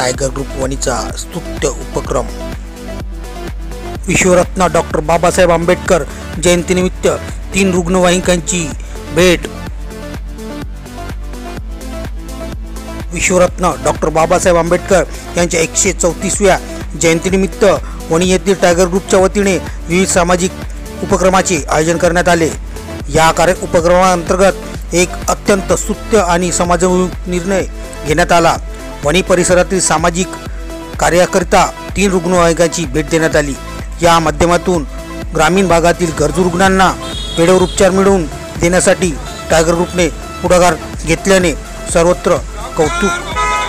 Tiger group वणीचा स्तुत्य उपक्रम। विश्वरत्न doctor Babasaheb Ambedkar जयंतीनिमित्त 3 रुग्णवाहिकांची भेट। विश्वरत्न डॉक्टर बाबासाहेब आंबेडकर यांच्या 134व्या जयंतीनिमित्त वणी येथील टायगर ग्रुपच्या वतीने विविध सामाजिक उपक्रमाचे आयोजन करण्यात आले। या उपक्रमांतर्गत एक अत्यंत स्तुत्य आणि समाजोन्मुख निर्णय घेण्यात आला। वणी परिसरातील सामाजिक कार्याकरिता 3 रुग्णवाहिकांची भेट देण्यात आली। या माध्यमातून ग्रामीण भागातील गरजू रुग्णांना वेळेवर उपचार मिळवून देण्यासाठी टायगर ग्रुपने पुढाकार घेतल्याने सर्वत्र कौतुक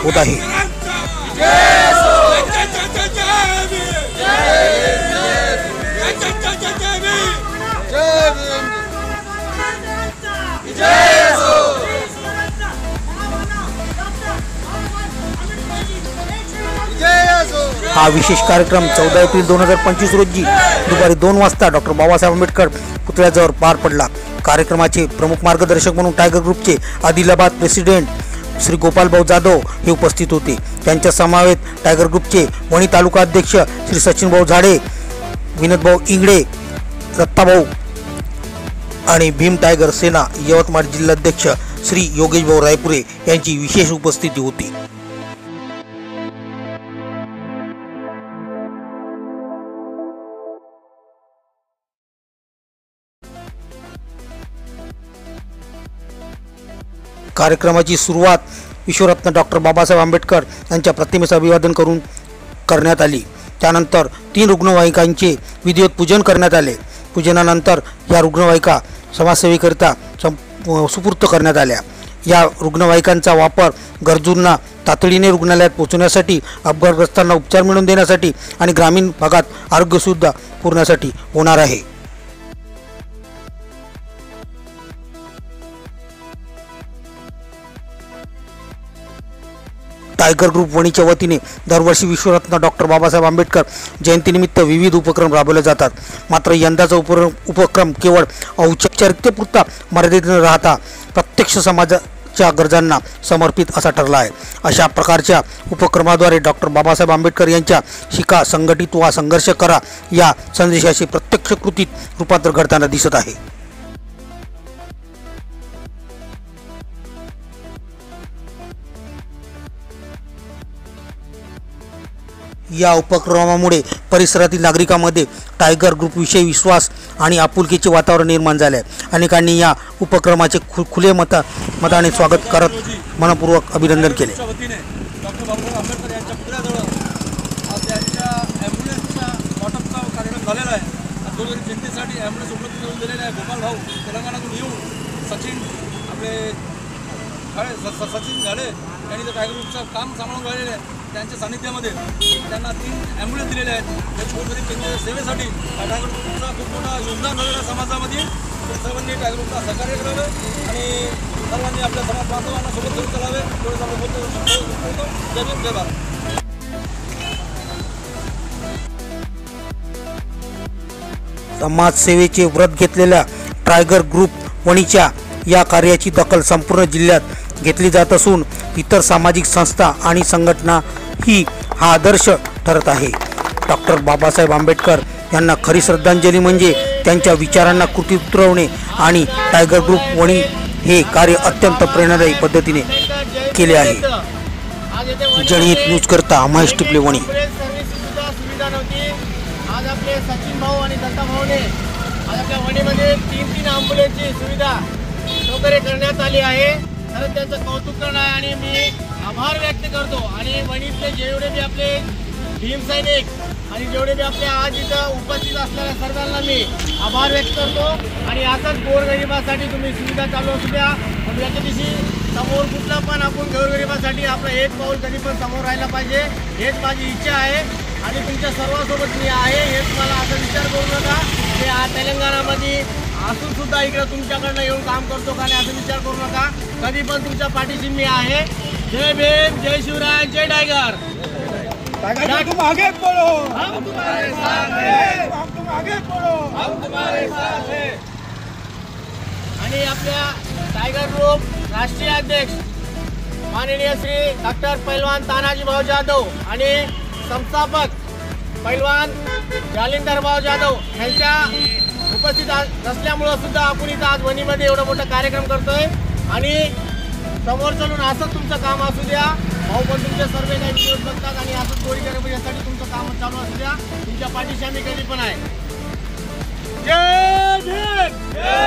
होत आहे। हा विशेष कार्यक्रम 14 एप्रिल 2025 रोजी दुपारी 2 वाजता डॉक्टर बाबासाहेब आंबेडकर पुतळ्याजवळ पार पडला। कार्यक्रमाचे प्रमुख मार्गदर्शक म्हणून टायगर ग्रुपचे आदिलाबाद प्रेसिडेंट श्री गोपाल भाऊ जाधव हे उपस्थित होते। त्यांच्या समवेत टायगर ग्रुपचे वणी तालुका अध्यक्ष श्री सचिन भाऊ झाडे, विनोद भाऊ इंगडे, रत्ता भाऊ आणि भीम टायगर सेना यवतमाळ जिल्हाध्यक्ष श्री योगेश भाऊ रायपुरे यांची विशेष उपस्थिती होती। कार्यक्रमाची सुरुवात विश्वरत्न डॉक्टर बाबासाहेब आंबेडकर यांच्या प्रतिमेचं अभिवादन करून करण्यात आली। त्यानंतर 3 रुग्णवाहिकांचे विधिवत पूजन करण्यात आले। पूजनानंतर या रुग्णवाहिका समाजसेवेकरिता सुपूर्द करण्यात आल्या। या रुग्णवाहिकांचा वापर गरजूंना तातडीने रुग्णालयात पोहोचण्यासाठी, अपघातग्रस्तांना उपचार मिळवून देण्यासाठी आणि ग्रामीण भागात आरोग्य सुविधा पुरवण्यासाठी होणार आहे। टायगर ग्रुप वणीच्या वतीने दरवर्षी विश्वरत्न डॉक्टर बाबासाहेब आंबेडकर जयंतीनिमित्त विविध उपक्रम राबवले जातात। मात्र यंदाचा उपक्रम केवळ औपचारिकतेपुरता मर्यादित न राहता प्रत्यक्ष समाजाच्या गरजांना समर्पित असा ठरला आहे। अशा प्रकारच्या उपक्रमाद्वारे डॉक्टर बाबासाहेब आंबेडकर यांच्या शिका, संघटित वा संघर्ष करा या संदेशाचे प्रत्यक्ष कृतीत रूपांतर घडताना दिसत आहे। या उपक्रमामुळे परिसरातील नागरिकांमध्ये टायगर ग्रुपविषयी विश्वास आणि आपुलकीचे वातावरण निर्माण झाले आहे। अनेकांनी या उपक्रमाचे खुले मताने स्वागत करत मनपूर्वक अभिनंदन केले। डॉक्टर बाबासाहेब आंबेडकर यांच्या पुतळ्याजवळ आज त्यांच्या ॲम्ब्युलन्सचा वाटपचा कार्यक्रम झालेला आहे। दोन जनतेसाठी ॲम्ब्युलन्स उपलब्ध करून दिलेले आहे। गोपाल भाऊ तेलंगणातून येऊन सचिन झाडे यांनी जर टायगर ग्रुपचं काम सांभाळून राहिलेलं आहे, त्यांच्या सानिध्यामध्ये त्यांना 3 ॲम्ब्युलन्स दिलेले आहेत। या गोरगरीब सेवेसाठी टायगर ग्रुपचा खूप मोठा योगदान झालेलं आहे समाजामध्ये। सर्वांनी टायगर ग्रुपला सहकार्य करावे आणि सर्वांनी आपल्या समाज बांधवांना सोबत घेऊन चालावे। एवढं आपण बोलतो। जय भीम, जय भारत। समाजसेवेचे व्रत घेतलेल्या टायगर ग्रुप वणीच्या या कार्याची दखल संपूर्ण जिल्ह्यात घेतली जात असून इतर सामाजिक संस्था आणि संघटना ही हा आदर्श ठरत आहे। डॉक्टर बाबासाहेब आंबेडकर यांना खरी श्रद्धांजली म्हणजे त्यांच्या विचारांना कृतीत उतरवणे आणि टायगर ग्रुप वणी हे कार्य अत्यंत प्रेरणादायी पद्धतीने केले आहे। जनहित न्यूज करता महेश टिपले, वणी। आज आपले सचिन भाऊ आणि दत्ता भाऊने आज आपल्या वणीमध्ये 3 ॲम्ब्युलन्सची सुविधा वगैरे करण्यात आली आहे। तर त्याचं कौतुक करणं आहे आणि मी आभार व्यक्त करतो। आणि वणीतले जेवढे बी आपले भीम सैनिक आणि जेवढे बी आपले आज इथं उपस्थित असलेल्या सर्वांना मी आभार व्यक्त करतो। आणि असंच गोरगरिबासाठी तुम्ही सुविधा चालू असू द्या। पण याच्या दिवशी समोर कुठला पण आपण गोरगरिबासाठी आपलं एक पाऊल कधी पण समोर राहायला पाहिजे, हेच माझी इच्छा आहे। आणि तुमच्या सर्वांसोबत मी आहे, हेच मला असं विचार करू नका की तेलंगणामध्ये असून सुद्धा इकडे तुमच्याकडनं येऊन काम करतो का नाही असं विचार करू नका। कधी पण तुमच्या पाठीशी मी आहे। जय भीम, जय शिवराय, जय टायगर। तुम आगे बढ़ो, हम तुम्हारे साथ हैं, तुम आगे बढ़ो, हम तुम्हारे साथ हैं। आणि आपल्या टायगर ग्रुप राष्ट्रीय अध्यक्ष माननीय श्री डॉक्टर पैलवान तानाजी भाऊ जाधव आणि संस्थापक पैलवान जालिंदर भाऊ जाधव यांच्या उपस्थित नसल्यामुळं सुद्धा आपण इथं आज वणीमध्ये एवढा मोठा कार्यक्रम करतोय आणि समोर चालून असंच तुमचं काम असू द्या. भाऊ पण तुमचे सर्व काही व्हिडिओज बघतात आणि असंच गोळी करण्यासाठी तुमचं काम चालू असू द्या. तुमच्या पाठीशी आम्ही कधी पण आहे. जय भीम.